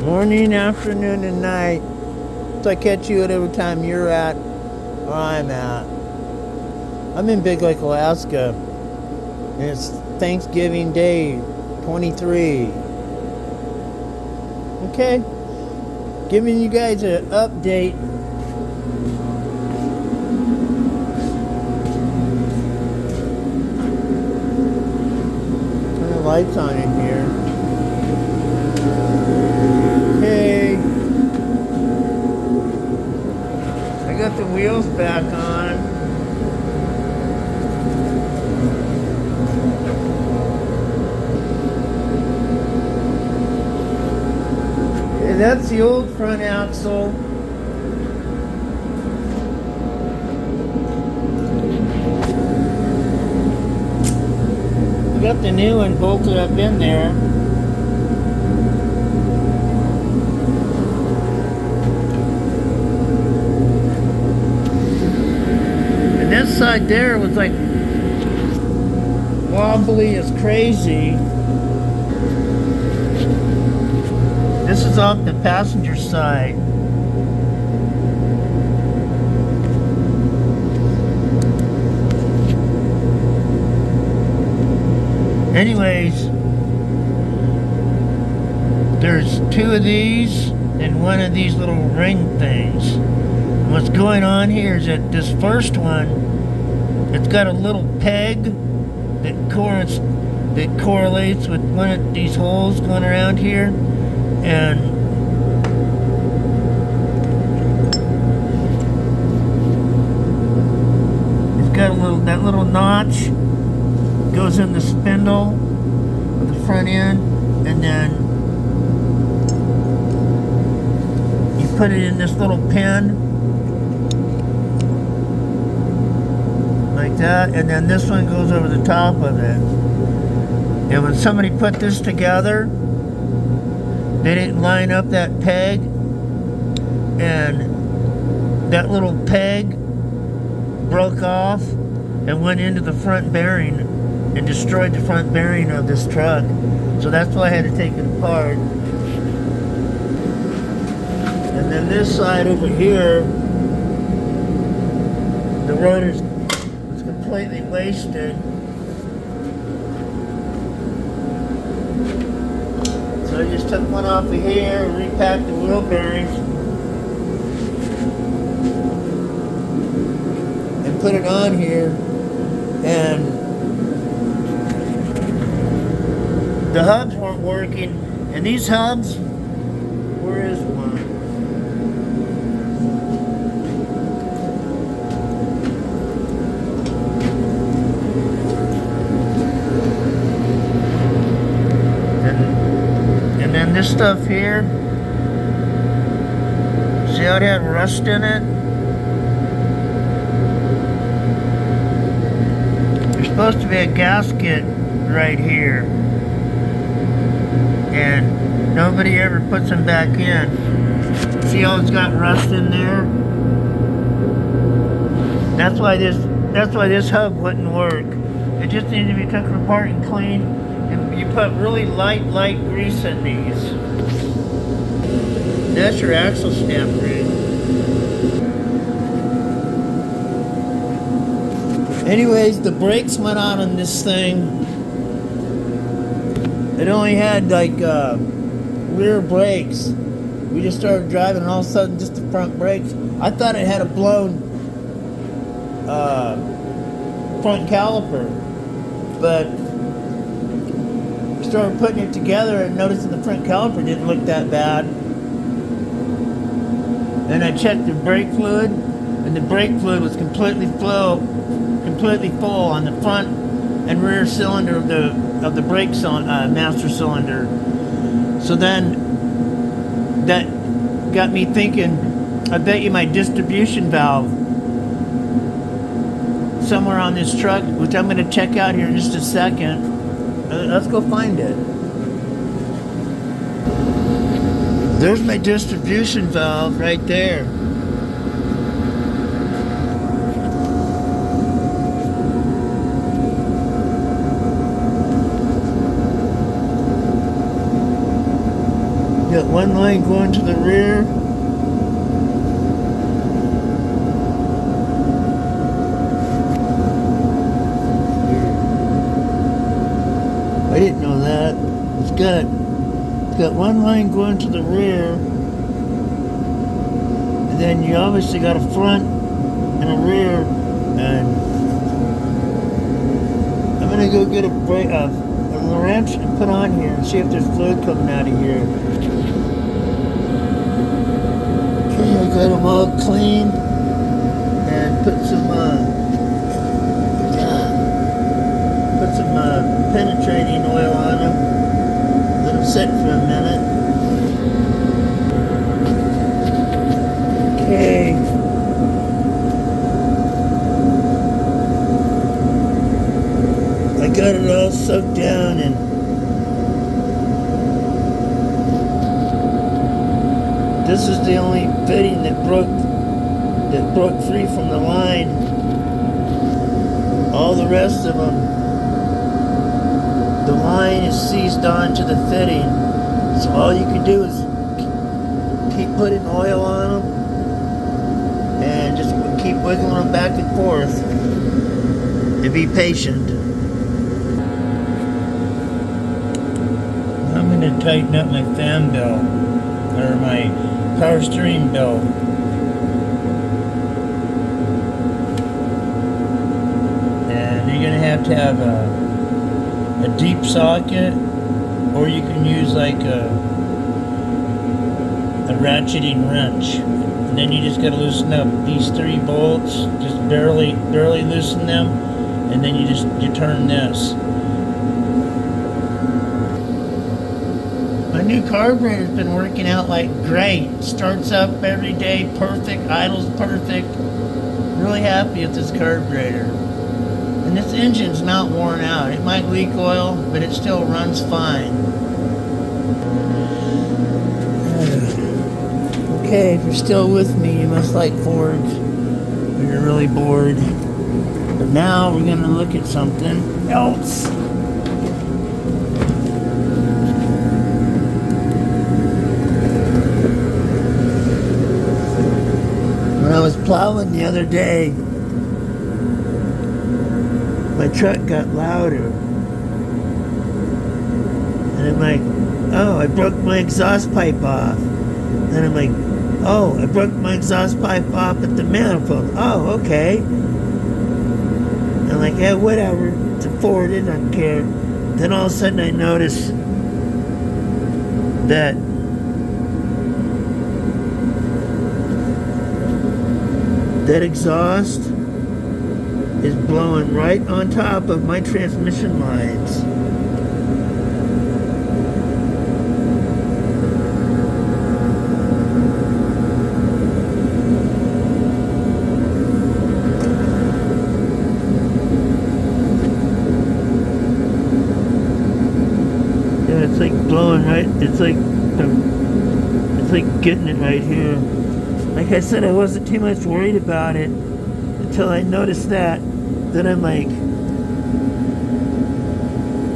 Morning, afternoon, and night. So I catch you at every time you're at or I'm at. I'm in Big Lake, Alaska, and it's Thanksgiving Day 23. Okay, giving you guys an update. Turn the lights on in here. Okay, I got the wheels back on. Okay, that's the old front axle. We got the new one bolted up in there. This side there was like wobbly as crazy. This is off the passenger side. Anyways, there's two of these and one of these little ring things. What's going on here is that this first one, it's got a little peg that correlates with one of these holes going around here, and it's got that little notch goes in the spindle of the front end, and then you put it in this little pin like that, and then this one goes over the top of it. And when somebody put this together, they didn't line up that peg, and that little peg broke off and went into the front bearing and destroyed the front bearing of this truck. So that's why I had to take it apart. And then this side over here, the rotor's completely wasted. So I just took one off of here, repacked the wheel bearings, and put it on here. And the hubs weren't working. And these hubs, where is one? And then this stuff here, see how it had rust in it? There's supposed to be a gasket right here, and nobody ever puts them back in. See how it's got rust in there? That's why this hub wouldn't work. It just needed to be taken apart and cleaned, and you put really light grease in these. That's your axle stamp ring. Anyways, the brakes went on this thing. It only had like rear brakes. We just started driving, and all of a sudden, just the front brakes. I thought it had a blown front caliper, but we started putting it together and noticed that the front caliper didn't look that bad. And I checked the brake fluid, and the brake fluid was completely full on the front and rear cylinder of the brake master cylinder. So then that got me thinking, I bet you my distribution valve somewhere on this truck, which I'm going to check out here in just a second. Let's go find it. There's my distribution valve right there. Got one line going to the rear. I didn't know that. It's got one line going to the rear. And then you obviously got a front and a rear. And I'm gonna go get a wrench and put on here and see if there's fluid coming out of here. Okay, I got them all clean and put some penetrating oil on them. Let them sit for a minute. Okay. I got it all soaked down, and this is the only fitting that broke free from the line. All the rest of them, the line is seized onto the fitting. So all you can do is keep putting oil on them and just keep wiggling them back and forth and be patient. I'm going to tighten up my fan belt, or my power steering belt. And you're going to have a deep socket, or you can use like a ratcheting wrench. And then you just got to loosen up these 3 bolts, just barely loosen them, and then you turn this. My new carburetor's been working out like great. Starts up every day, perfect, idles perfect. Really happy with this carburetor. And this engine's not worn out. It might leak oil, but it still runs fine. Okay, if you're still with me, you must like Fords. Or you're really bored. But now we're gonna look at something else. When I was plowing the other day, my truck got louder. And I'm like, oh, I broke my exhaust pipe off. Then I'm like, oh, I broke my exhaust pipe off at the manifold. Oh, okay. I'm like, yeah, whatever. It's a Ford, I don't care. Then all of a sudden I notice that exhaust is blowing right on top of my transmission lines. Yeah, it's like blowing right, it's like getting it right here. Like I said, I wasn't too much worried about it until I noticed that. Then I'm like,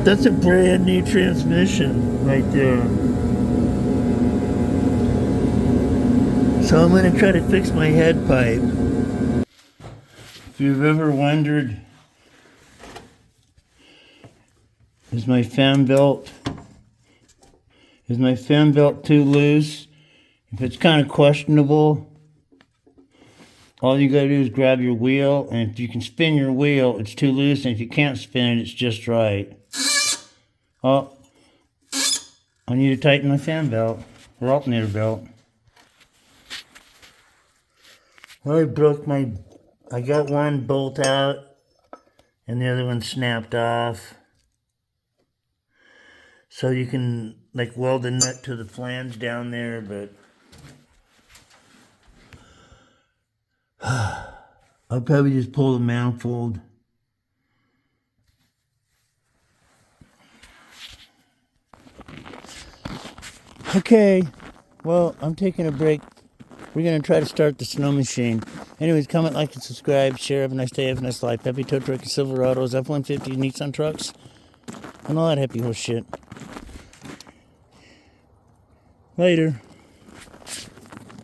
that's a brand new transmission right there. So I'm going to try to fix my head pipe. If you've ever wondered, is my fan belt too loose? If it's kind of questionable, all you gotta do is grab your wheel, and if you can spin your wheel, it's too loose, and if you can't spin it, it's just right. Oh, I need to tighten my fan belt, or alternator belt. Well, I got one bolt out, and the other one snapped off. So you can, like, weld the nut to the flange down there, but I'll probably just pull the manifold. Okay, well, I'm taking a break. We're going to try to start the snow machine. Anyways, comment, like, and subscribe. Share. Have a nice day. Have a nice life. Happy tow truck and Silverados, F-150, Nissan trucks, and all that happy horse shit. Later.